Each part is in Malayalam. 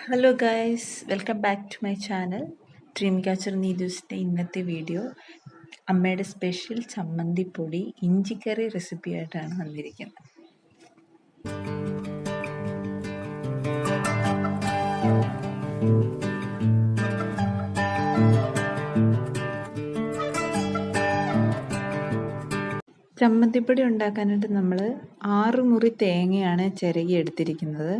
Hello guys, welcome back to my channel. Dream catcher നീതൂസിൻ്റെ ഇന്നത്തെ വീഡിയോ അമ്മയുടെ സ്പെഷ്യൽ ചമ്മന്തിപ്പൊടി ഇഞ്ചിക്കറി റെസിപ്പിയായിട്ടാണ് വന്നിരിക്കുന്നത്. ചമ്മന്തിപ്പൊടി ഉണ്ടാക്കാനായിട്ട് നമ്മൾ 6 മുറി തേങ്ങയാണ് ചിരകി എടുത്തിരിക്കുന്നത്.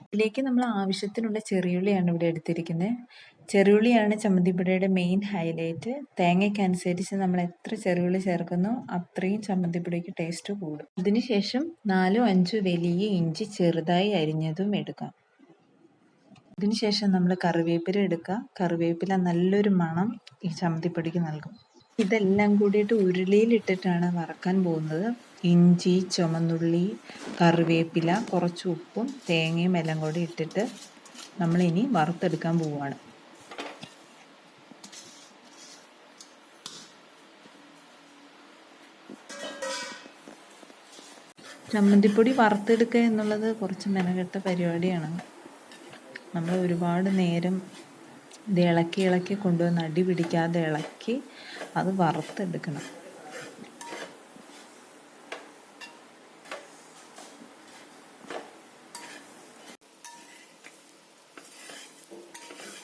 ഇതിലേക്ക് നമ്മൾ ആവശ്യത്തിനുള്ള ചെറിയുള്ളിയാണ് ഇവിടെ എടുത്തിരിക്കുന്നത്. ചെറിയുള്ളിയാണ് ചമ്മന്തിപ്പൊടിയുടെ മെയിൻ ഹൈലൈറ്റ്. തേങ്ങയ്ക്കനുസരിച്ച് നമ്മൾ എത്ര ചെറിയുള്ളി ചേർക്കുന്നോ അത്രയും ചമ്മന്തിപ്പൊടിക്ക് ടേസ്റ്റ് കൂടും. അതിനുശേഷം 4-5 വലിയ ഇഞ്ചി ചെറുതായി അരിഞ്ഞതും എടുക്കാം. അതിനുശേഷം നമ്മൾ കറിവേപ്പില എടുക്കുക. കറിവേപ്പില നല്ലൊരു മണം ഈ ചമ്മന്തിപ്പൊടിക്ക് നൽകും. ഇതെല്ലാം കൂടിയിട്ട് ഉരുളിയിലിട്ടിട്ടാണ് വറക്കാൻ പോകുന്നത്. ഇഞ്ചി, ചുമന്നുള്ളി, കറിവേപ്പില, കുറച്ച് ഉപ്പും തേങ്ങയും എല്ലാം കൂടി ഇട്ടിട്ട് നമ്മളിനി വറുത്തെടുക്കാൻ പോവുകയാണ്. ചമ്മന്തിപ്പൊടി വറുത്തെടുക്കുക എന്നുള്ളത് കുറച്ച് മെനക്കെട്ട പരിപാടിയാണ്. നമ്മൾ ഒരുപാട് നേരം ഇത് ഇളക്കി കൊണ്ടുവന്ന് അടി പിടിക്കാതെ ഇളക്കി അത് വറുത്തെടുക്കണം.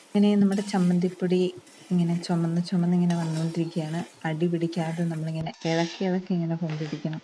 ഇങ്ങനെ നമ്മുടെ ചമ്മന്തിപ്പൊടി ഇങ്ങനെ ചുമന്ന് ഇങ്ങനെ വന്നുകൊണ്ടിരിക്കുകയാണ്. അടി പിടിക്കാതെ നമ്മളിങ്ങനെ ഇളക്കി ഇങ്ങനെ കൊണ്ടിരിക്കണം.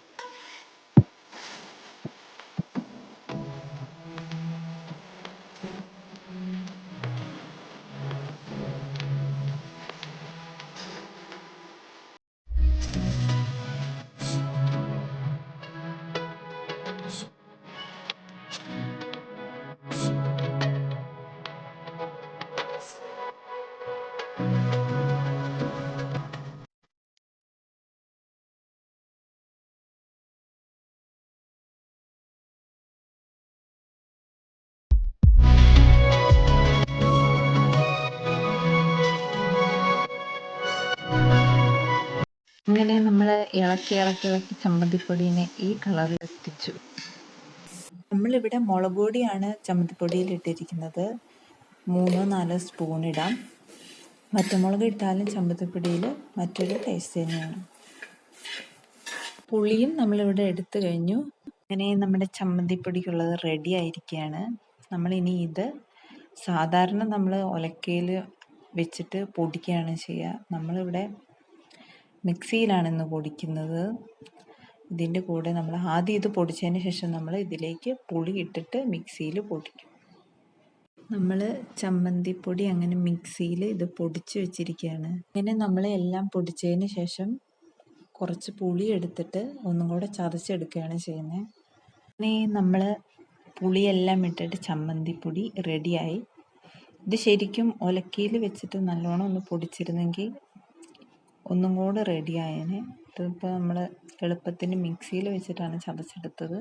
ഇങ്ങനെ നമ്മൾ ഇളക്കി ചമ്മന്തിപ്പൊടീനെ ഈ കളറിൽ എത്തിച്ചു. നമ്മളിവിടെ മുളക് പൊടിയാണ് ചമ്മന്തിപ്പൊടിയിൽ ഇട്ടിരിക്കുന്നത്. 3-4 സ്പൂൺ ഇടാം. പച്ചമുളക് ഇട്ടാലും ചമ്മന്തിപ്പൊടിയിൽ മറ്റൊരു ടേസ്റ്റ് തന്നെയാണ്. പുളിയും നമ്മളിവിടെ എടുത്തു കഴിഞ്ഞു. അങ്ങനെ നമ്മുടെ ചമ്മന്തിപ്പൊടിക്കുള്ളത് റെഡി ആയിരിക്കുകയാണ്. നമ്മളിനി ഇത് സാധാരണ നമ്മൾ ഉലക്കയിൽ വെച്ചിട്ട് പൊടിക്കുകയാണ് ചെയ്യുക. നമ്മളിവിടെ മിക്സിയിലാണ് ഇന്ന് പൊടിക്കുന്നത്. ഇതിൻ്റെ കൂടെ നമ്മൾ ആദ്യം ഇത് പൊടിച്ചതിന് ശേഷം നമ്മൾ ഇതിലേക്ക് പുളി ഇട്ടിട്ട് മിക്സിയിൽ പൊടിക്കും. നമ്മൾ ചമ്മന്തിപ്പൊടി അങ്ങനെ മിക്സിയിൽ ഇത് പൊടിച്ച് വെച്ചിരിക്കുകയാണ്. ഇങ്ങനെ നമ്മൾ എല്ലാം പൊടിച്ചതിന് ശേഷം കുറച്ച് പുളി എടുത്തിട്ട് ഒന്നും കൂടെ ചതച്ചെടുക്കുകയാണ് ചെയ്യുന്നത്. ഇനി നമ്മൾ പുളിയെല്ലാം ഇട്ടിട്ട് ചമ്മന്തിപ്പൊടി റെഡിയായി. ഇത് ശരിക്കും ഉലക്കയിൽ വെച്ചിട്ട് നല്ലോണം ഒന്ന് പൊടിച്ചിരുന്നെങ്കിൽ ഒന്നും കൂടെ റെഡിയായേനെ. ഇതിപ്പോൾ നമ്മൾ എളുപ്പത്തിന് മിക്സിയിൽ വെച്ചിട്ടാണ് ചതച്ചെടുത്തത്.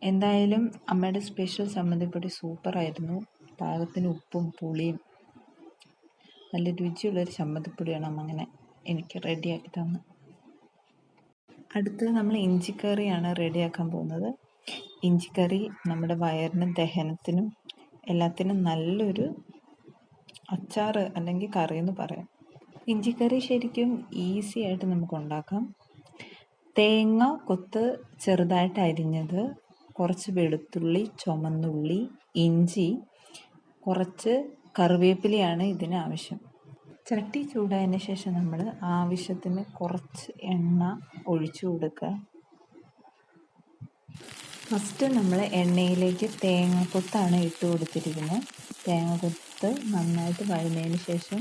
എന്തായാലും അമ്മയുടെ സ്പെഷ്യൽ ചമ്മന്തിപ്പൊടി സൂപ്പറായിരുന്നു. പാകത്തിന് ഉപ്പും പുളിയും നല്ല രുചിയുള്ളൊരു ചമ്മന്തിപ്പൊടിയാണ് അമ്മ അങ്ങനെ എനിക്ക് റെഡിയാക്കി തന്നത്. അടുത്തത് നമ്മൾ ഇഞ്ചിക്കറിയാണ് റെഡിയാക്കാൻ പോകുന്നത്. ഇഞ്ചിക്കറി നമ്മുടെ വയറിനും ദഹനത്തിനും എല്ലാത്തിനും നല്ലൊരു അച്ചാർ അല്ലെങ്കിൽ കറി എന്ന് പറയാം. ഇഞ്ചിക്കറി ശരിക്കും ഈസി ആയിട്ട് നമുക്ക് ഉണ്ടാക്കാം. തേങ്ങ കൊത്ത് ചെറുതായിട്ട് അരിഞ്ഞത്, കുറച്ച് വെളുത്തുള്ളി, ചുമന്നുള്ളി, ഇഞ്ചി, കുറച്ച് കറിവേപ്പിലയാണ് ഇതിന് ആവശ്യം. ചട്ടി ചൂടായതിന് ശേഷം നമ്മൾ ആവശ്യത്തിന് കുറച്ച് എണ്ണ ഒഴിച്ചു കൊടുക്കുക. ഫസ്റ്റ് നമ്മൾ എണ്ണയിലേക്ക് തേങ്ങാക്കൊത്താണ് ഇട്ട് കൊടുത്തിരിക്കുന്നത്. തേങ്ങാക്കൊത്ത് നന്നായിട്ട് വഴന്നതിന് ശേഷം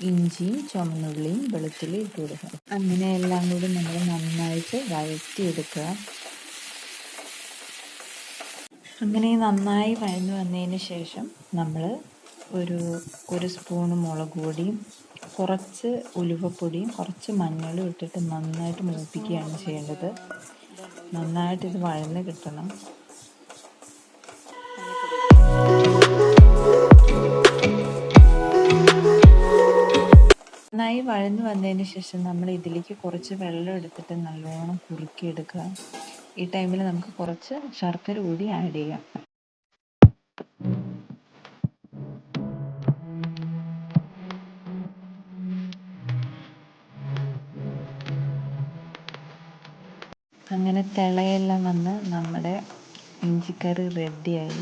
ഇഞ്ചിയും ചുമന്നുള്ളിയും വെളുത്തുള്ളിയും ഇട്ട് കൊടുക്കുക. അങ്ങനെ എല്ലാം കൂടി നമ്മൾ നന്നായിട്ട് വഴറ്റിയെടുക്കുക. അങ്ങനെ നന്നായി വഴന്നു വന്നതിന് ശേഷം നമ്മൾ ഒരു സ്പൂൺ മുളക് പൊടിയും കുറച്ച് ഉലുവപ്പൊടിയും കുറച്ച് മഞ്ഞളും ഇട്ടിട്ട് നന്നായിട്ട് മൂപ്പിക്കുകയാണ് ചെയ്യേണ്ടത്. നന്നായിട്ട് ഇത് വഴന്ന് കിട്ടണം. നന്നായി വഴന്നു വന്നതിന് ശേഷം നമ്മൾ ഇതിലേക്ക് കുറച്ച് വെള്ളം എടുത്തിട്ട് നല്ലോണം കുറുക്കിയെടുക്കുക. ഈ ടൈമിൽ നമുക്ക് കുറച്ച് ശർക്കര കൂടി ആഡ് ചെയ്യാം. അങ്ങനെ തിളയെല്ലാം വന്ന് നമ്മുടെ ഇഞ്ചിക്കറി റെഡിയായി.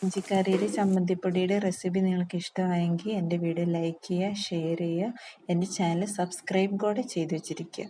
ഇഞ്ചിക്കറിയുടെ ചമ്മന്തിപ്പൊടിയുടെ റെസിപ്പി നിങ്ങൾക്ക് ഇഷ്ടമായെങ്കിൽ എൻ്റെ വീഡിയോ ലൈക്ക് ചെയ്യുക, ഷെയർ ചെയ്യുക, എൻ്റെ ചാനൽ സബ്സ്ക്രൈബ് കൂടെ ചെയ്ത് വെച്ചിരിക്കുക.